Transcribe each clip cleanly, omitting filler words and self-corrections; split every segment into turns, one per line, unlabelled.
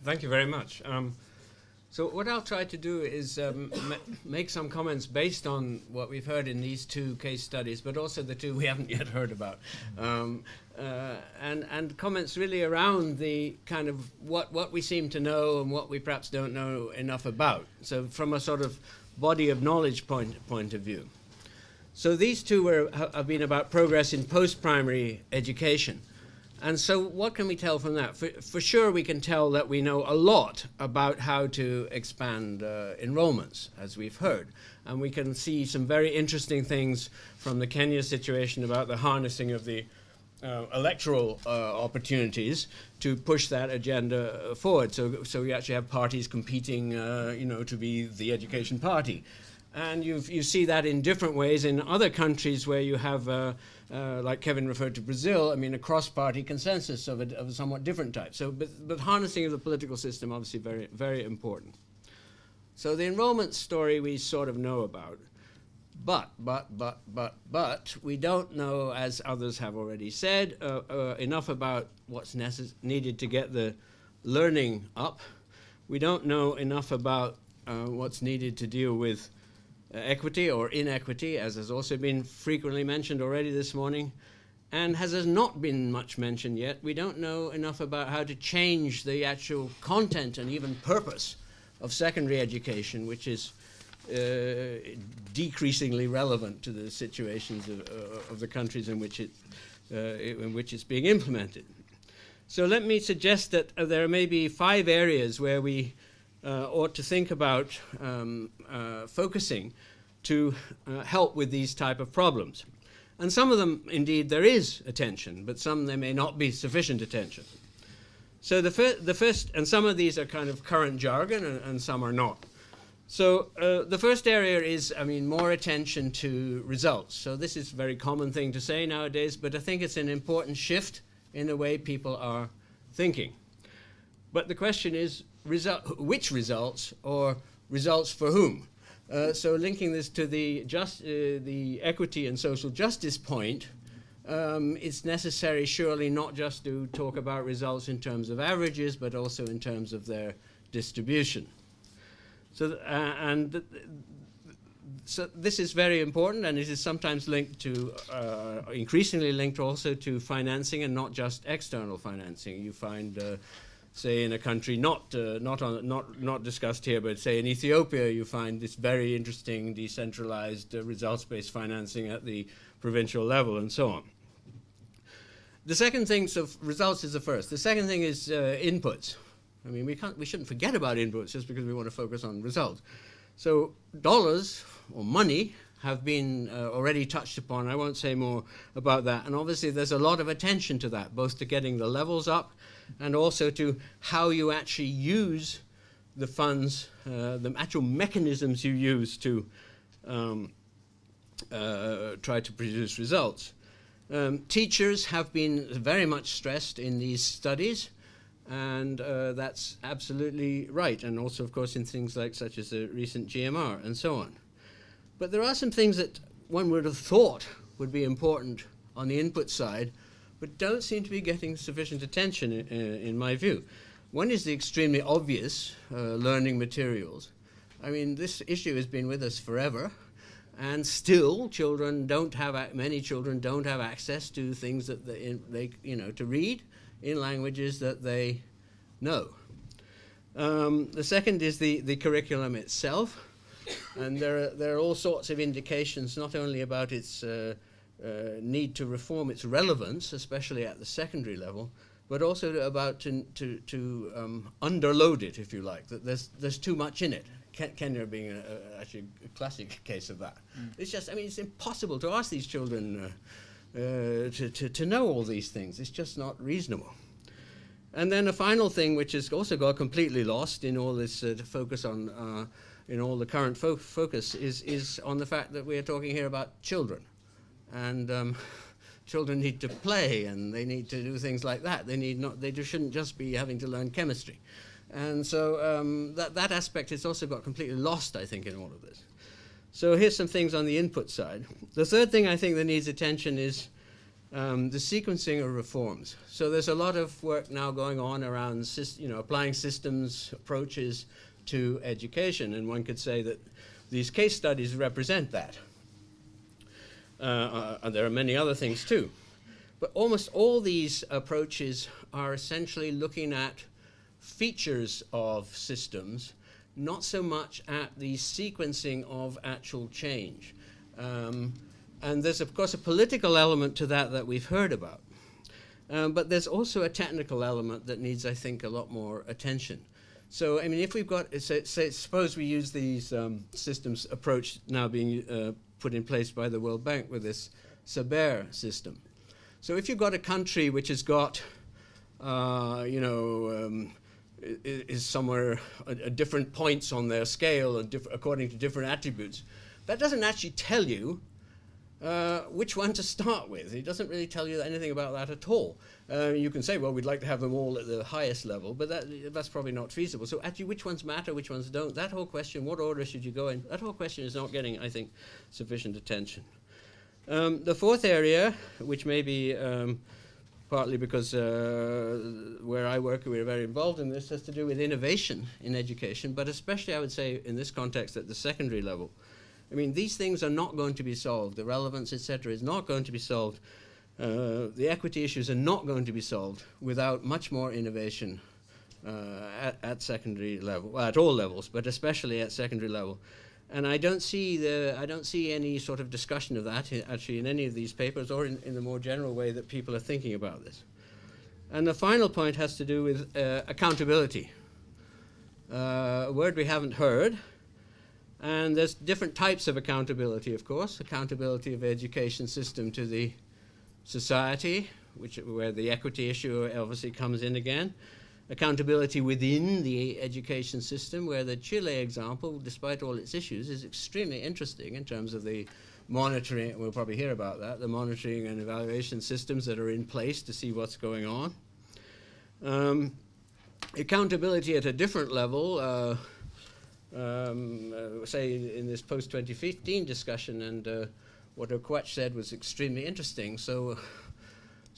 Thank you very much. So what I'll try to do is make some comments based on what we've heard in these two case studies, but also the two we haven't yet heard about, and comments really around the kind of what we seem to know and what we perhaps don't know enough about. So from a sort of body of knowledge point of view. So these two have been about progress in post-primary education. And so what can we tell from that? For sure we can tell that we know a lot about how to expand enrollments, as we've heard. And we can see some very interesting things from the Kenya situation about the harnessing of the electoral opportunities to push that agenda forward. So we actually have parties competing, to be the education party. And you see that in different ways in other countries where you have, like Kevin referred to Brazil, I mean, a cross-party consensus of a somewhat different type. So, but harnessing of the political system, obviously very, very important. So the enrollment story we sort of know about. But we don't know, as others have already said, enough about what's needed to get the learning up. We don't know enough about what's needed to deal with equity or inequity, as has also been frequently mentioned already this morning, and has not been much mentioned yet. We don't know enough about how to change the actual content and even purpose of secondary education, which is decreasingly relevant to the situations of the countries in which it's being implemented. So let me suggest that there may be 5 areas where we ought to think about focusing to help with these type of problems. And some of them, indeed, there is attention, but some there may not be sufficient attention. So the first, and some of these are kind of current jargon, and some are not. So the first area is, more attention to results. So this is a very common thing to say nowadays, but I think it's an important shift in the way people are thinking. But the question is, which results, or results for whom? So linking this to the equity and social justice point, it's necessary surely not just to talk about results in terms of averages, but also in terms of their distribution. So, so this is very important, and it is sometimes linked to, increasingly linked also to financing, and not just external financing. You find say in a country not discussed here, but say in Ethiopia, you find this very interesting decentralized results-based financing at the provincial level, and so on. The second thing, so results is the first. The second thing is inputs. We shouldn't forget about inputs just because we want to focus on results. So dollars or money have been already touched upon. I won't say more about that. And obviously there's a lot of attention to that, both to getting the levels up and also to how you actually use the funds, the actual mechanisms you use to try to produce results. Teachers have been very much stressed in these studies, and that's absolutely right, and also, of course, in things like such as the recent GMR and so on. But there are some things that one would have thought would be important on the input side, but don't seem to be getting sufficient attention in my view. One is the extremely obvious learning materials. This issue has been with us forever, and still many children don't have access to things that they to read in languages that they know. The second is the curriculum itself, and there are all sorts of indications, not only about its need to reform its relevance, especially at the secondary level, but also about to underload it, if you like, that there's too much in it. Kenya being actually a classic case of that. It's just, it's impossible to ask these children to know all these things. It's just not reasonable. And then a final thing, which has also got completely lost in all this focus on, in all the current focus, is on the fact that we are talking here about children. And children need to play, and they need to do things like that. They shouldn't just be having to learn chemistry. And so that aspect has also got completely lost, I think, in all of this. So here's some things on the input side. The third thing I think that needs attention is the sequencing of reforms. So there's a lot of work now going on around applying systems approaches to education, and one could say that these case studies represent that. And there are many other things too. But almost all these approaches are essentially looking at features of systems, not so much at the sequencing of actual change. And there's, of course, a political element to that we've heard about. But there's also a technical element that needs, I think, a lot more attention. So, I mean, if we've got, suppose we use these systems approach now being put in place by the World Bank with this Saber system. So if you've got a country which has got, is somewhere at different points on their scale and according to different attributes, that doesn't actually tell you which one to start with. It doesn't really tell you anything about that at all. You can say, well, we'd like to have them all at the highest level, but that's probably not feasible. So actually, which ones matter, which ones don't? That whole question, what order should you go in? That whole question is not getting, I think, sufficient attention. The fourth area, which may be partly because where I work, we're very involved in this, has to do with innovation in education, but especially, I would say, in this context at the secondary level. I mean, these things are not going to be solved. The relevance, etc., is not going to be solved. The equity issues are not going to be solved without much more innovation at secondary level, well, at all levels, but especially at secondary level. And I don't see any sort of discussion of that actually in any of these papers or in the more general way that people are thinking about this. And the final point has to do with accountability, a word we haven't heard. And there's different types of accountability, of course. Accountability of the education system to the society, where the equity issue obviously comes in again. Accountability within the education system, where the Chile example, despite all its issues, is extremely interesting in terms of the monitoring, we'll probably hear about that, the monitoring and evaluation systems that are in place to see what's going on. Accountability at a different level, say in this post-2015 discussion, and what Okwach said was extremely interesting. So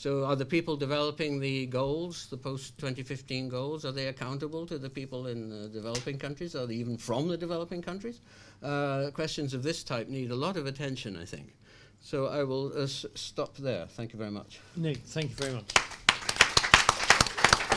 are the people developing the goals, the post-2015 goals, are they accountable to the people in the developing countries? Are they even from the developing countries? Questions of this type need a lot of attention, I think. So I will stop there. Thank you very much.
Nick, thank you very much.